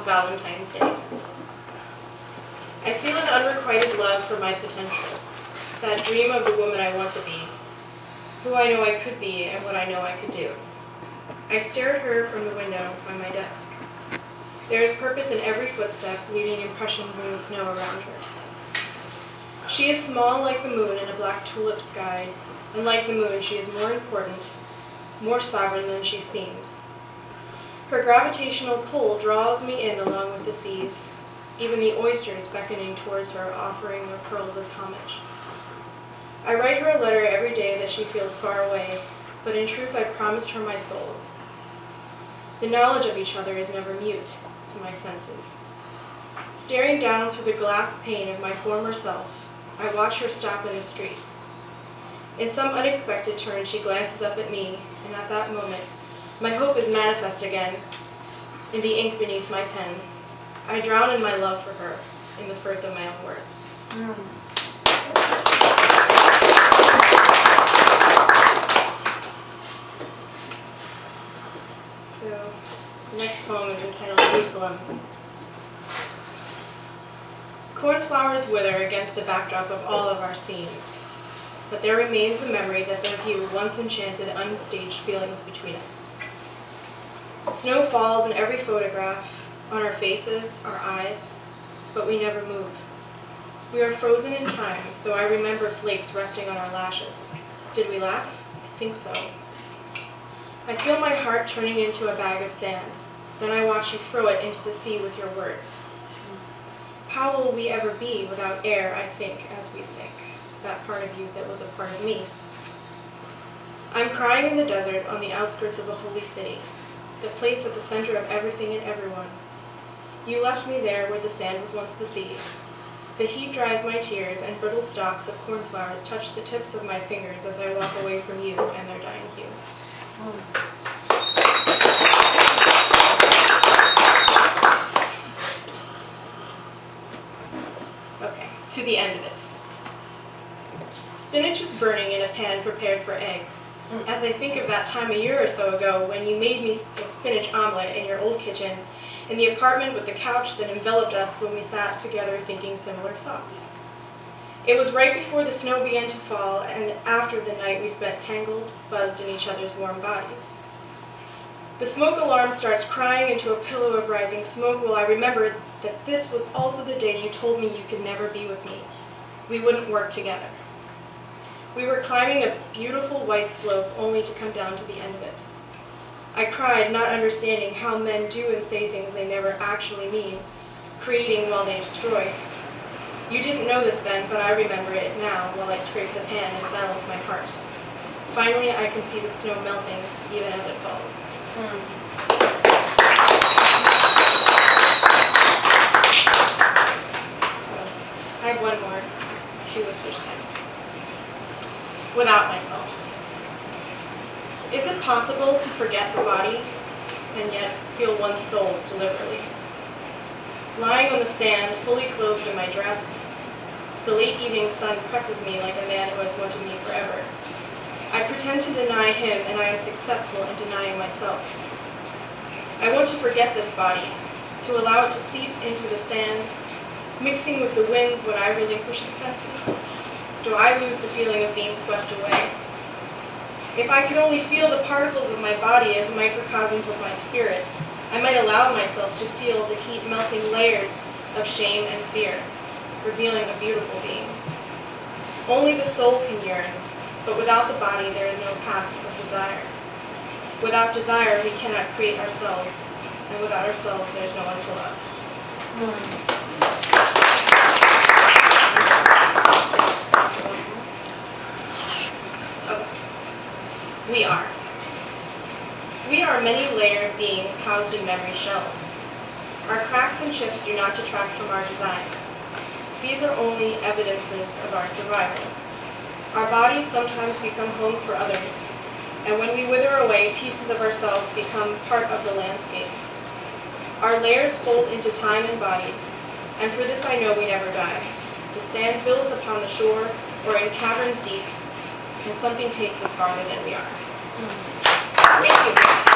called Valentine's Day. I feel an unrequited love for my potential, that dream of the woman I want to be, who I know I could be and what I know I could do. I stare at her from the window by my desk. There is purpose in every footstep, leaving impressions in the snow around her. She is small like the moon in a black tulip sky, and like the moon, she is more important, more sovereign than she seems. Her gravitational pull draws me in along with the seas, even the oysters beckoning towards her, offering their pearls as homage. I write her a letter every day that she feels far away, but in truth I promised her my soul. The knowledge of each other is never mute to my senses. Staring down through the glass pane of my former self, I watch her stop in the street. In some unexpected turn, she glances up at me, and at that moment, my hope is manifest again in the ink beneath my pen. I drown in my love for her, in the firth of my own words. So, the next poem is entitled Jerusalem. Cornflowers wither against the backdrop of all of our scenes, but there remains the memory that their hue once enchanted unstaged feelings between us. Snow falls in every photograph, on our faces, our eyes, but we never move. We are frozen in time, though I remember flakes resting on our lashes. Did we laugh? I think so. I feel my heart turning into a bag of sand. Then I watch you throw it into the sea with your words. How will we ever be without air, I think, as we sink, that part of you that was a part of me? I'm crying in the desert on the outskirts of a holy city, the place at the center of everything and everyone. You left me there where the sand was once the sea. The heat dries my tears, and brittle stalks of cornflowers touch the tips of my fingers as I walk away from you and their dying hue. Okay, to the end of it. Spinach is burning in a pan prepared for eggs. As I think of that time a year or so ago when you made me a spinach omelet in your old kitchen, in the apartment with the couch that enveloped us when we sat together thinking similar thoughts. It was right before the snow began to fall and after the night we spent tangled, buzzed in each other's warm bodies. The smoke alarm starts crying into a pillow of rising smoke while I remembered that this was also the day you told me you could never be with me. We wouldn't work together. We were climbing a beautiful white slope only to come down to the end of it. I cried, not understanding how men do and say things they never actually mean, creating while they destroy. You didn't know this then, but I remember it now while I scrape the pan and silence my heart. Finally, I can see the snow melting, even as it falls. So, I have one more, 2 if there's time. Without myself. Is it possible to forget the body and yet feel one's soul deliberately? Lying on the sand, fully clothed in my dress, the late evening sun presses me like a man who has wanted me forever. I pretend to deny him, and I am successful in denying myself. I want to forget this body, to allow it to seep into the sand, mixing with the wind when I relinquish the senses. Do I lose the feeling of being swept away? If I could only feel the particles of my body as microcosms of my spirit, I might allow myself to feel the heat melting layers of shame and fear, revealing a beautiful being. Only the soul can yearn, but without the body there is no path of desire. Without desire we cannot create ourselves, and without ourselves there is no one to love. We are. We are many-layered beings housed in memory shells. Our cracks and chips do not detract from our design. These are only evidences of our survival. Our bodies sometimes become homes for others, and when we wither away, pieces of ourselves become part of the landscape. Our layers fold into time and body, and for this I know we never die. The sand builds upon the shore or in caverns deep, and something takes us farther than we are. Thank you.